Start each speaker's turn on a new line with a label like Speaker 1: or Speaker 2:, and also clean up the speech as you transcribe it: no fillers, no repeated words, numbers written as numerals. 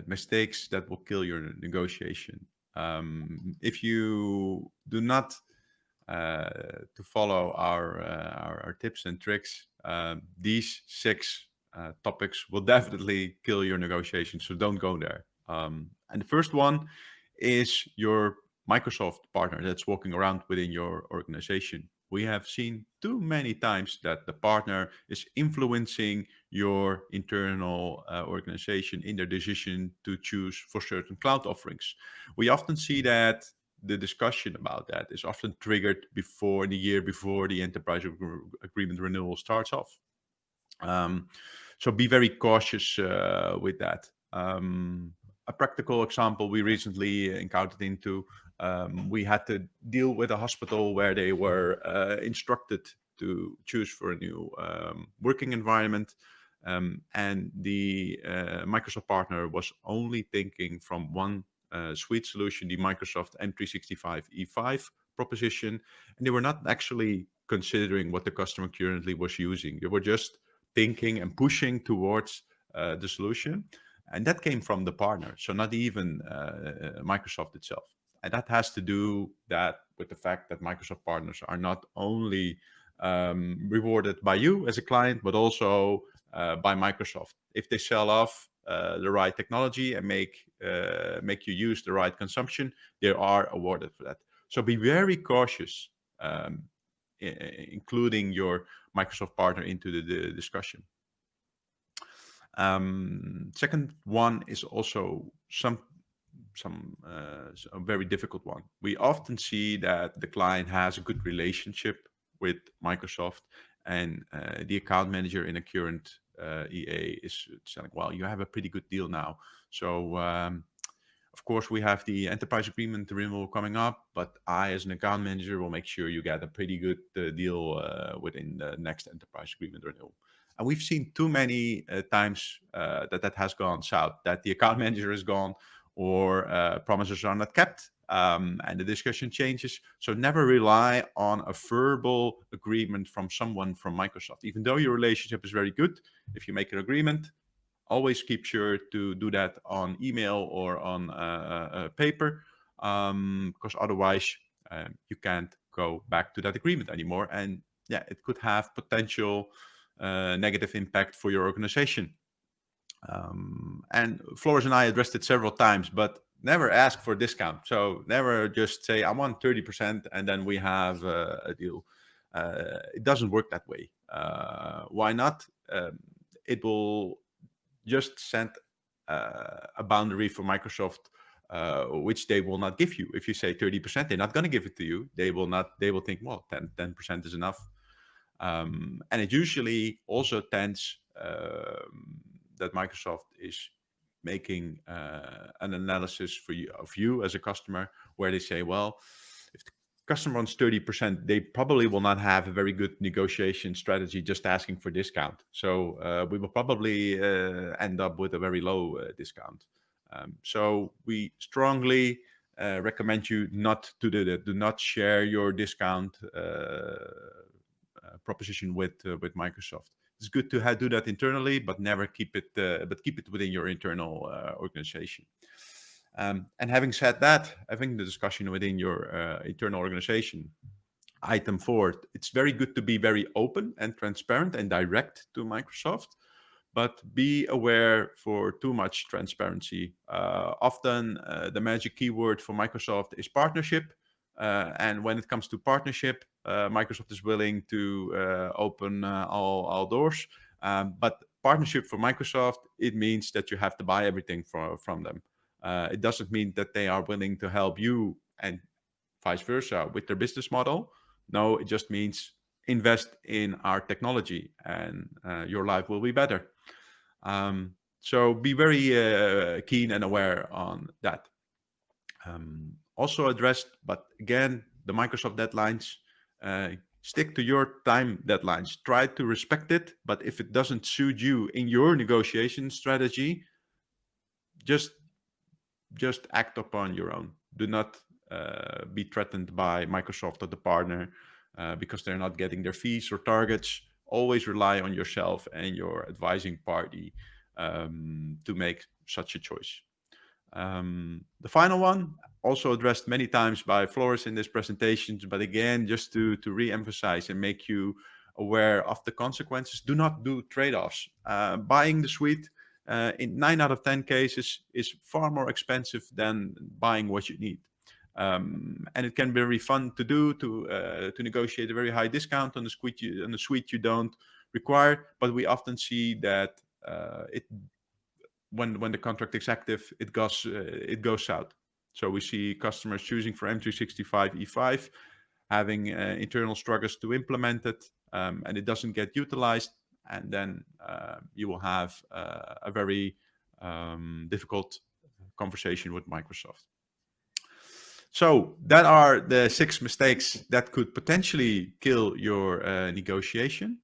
Speaker 1: mistakes that will kill your negotiation. If you do not to follow our tips and tricks, these six topics will definitely kill your negotiation. So don't go there. And the first one is your Microsoft partner that's walking around within your organization. We have seen too many times that the partner is influencing your internal organization in their decision to choose for certain cloud offerings. We often see that the discussion about that is often triggered before the year before the enterprise agreement renewal starts off. Um, so be very cautious with that. A practical example we recently encountered into, we had to deal with a hospital where they were instructed to choose for a new working environment. And the Microsoft partner was only thinking from one suite solution, the Microsoft M365 E5 proposition, and they were not actually considering what the customer currently was using. They were just thinking and pushing towards the solution. And that came from the partner, so not even Microsoft itself. And that has to do that with the fact that Microsoft partners are not only rewarded by you as a client, but also by Microsoft. If they sell off the right technology and make you use the right consumption, they are awarded for that. So be very cautious, including your Microsoft partner into the discussion. Second one is also a very difficult one. We often see that the client has a good relationship with Microsoft, and the account manager in a current EA is saying, "Well, you have a pretty good deal now, so." Of course, we have the enterprise agreement renewal coming up, but I, as an account manager, will make sure you get a pretty good deal within the next enterprise agreement renewal. And we've seen too many times that has gone south, that the account manager is gone or promises are not kept, and the discussion changes. So never rely on a verbal agreement from someone from Microsoft. Even though your relationship is very good, if you make an agreement, always keep sure to do that on email or on paper, because otherwise you can't go back to that agreement anymore. And yeah, it could have potential negative impact for your organization. And Flores and I addressed it several times, but never ask for a discount. So never just say, I want 30% and then we have a deal. It doesn't work that way. Why not? It will just set a boundary for Microsoft, which they will not give you. If you say 30%, they're not going to give it to you. They will not. They will think, well, 10% is enough. And it usually also tends that Microsoft is making an analysis for you of you as a customer, where they say, well, if the customer wants 30%, they probably will not have a very good negotiation strategy just asking for discount. So we will probably end up with a very low discount. So we strongly recommend you not to do that. Do not share your discount proposition with Microsoft. It's good to do that internally, but never keep it. But keep it within your internal organization. And having said that, having the discussion within your internal organization, item 4, it's very good to be very open and transparent and direct to Microsoft, but be aware for too much transparency. Often the magic keyword for Microsoft is partnership. And when it comes to partnership, Microsoft is willing to open all doors. But partnership for Microsoft, it means that you have to buy everything from them. It doesn't mean that they are willing to help you and vice versa with their business model. No, it just means invest in our technology and your life will be better. So be very keen and aware on that. Also addressed, but again, the Microsoft deadlines, stick to your time deadlines. Try to respect it, but if it doesn't suit you in your negotiation strategy, just act upon your own. Do not be threatened by Microsoft or the partner because they're not getting their fees or targets. Always rely on yourself and your advising party to make such a choice. The final one, also addressed many times by Floris in this presentation, but again, just to re-emphasize and make you aware of the consequences, do not do trade-offs. Buying the suite in 9 out of 10 cases is far more expensive than buying what you need. And it can be very fun to do, to negotiate a very high discount on the suite you don't require, but we often see that when the contract is active, it goes south. So we see customers choosing for M365 E5, having internal struggles to implement it, and it doesn't get utilized, and then you will have a very difficult conversation with Microsoft. So that are the 6 mistakes that could potentially kill your negotiation.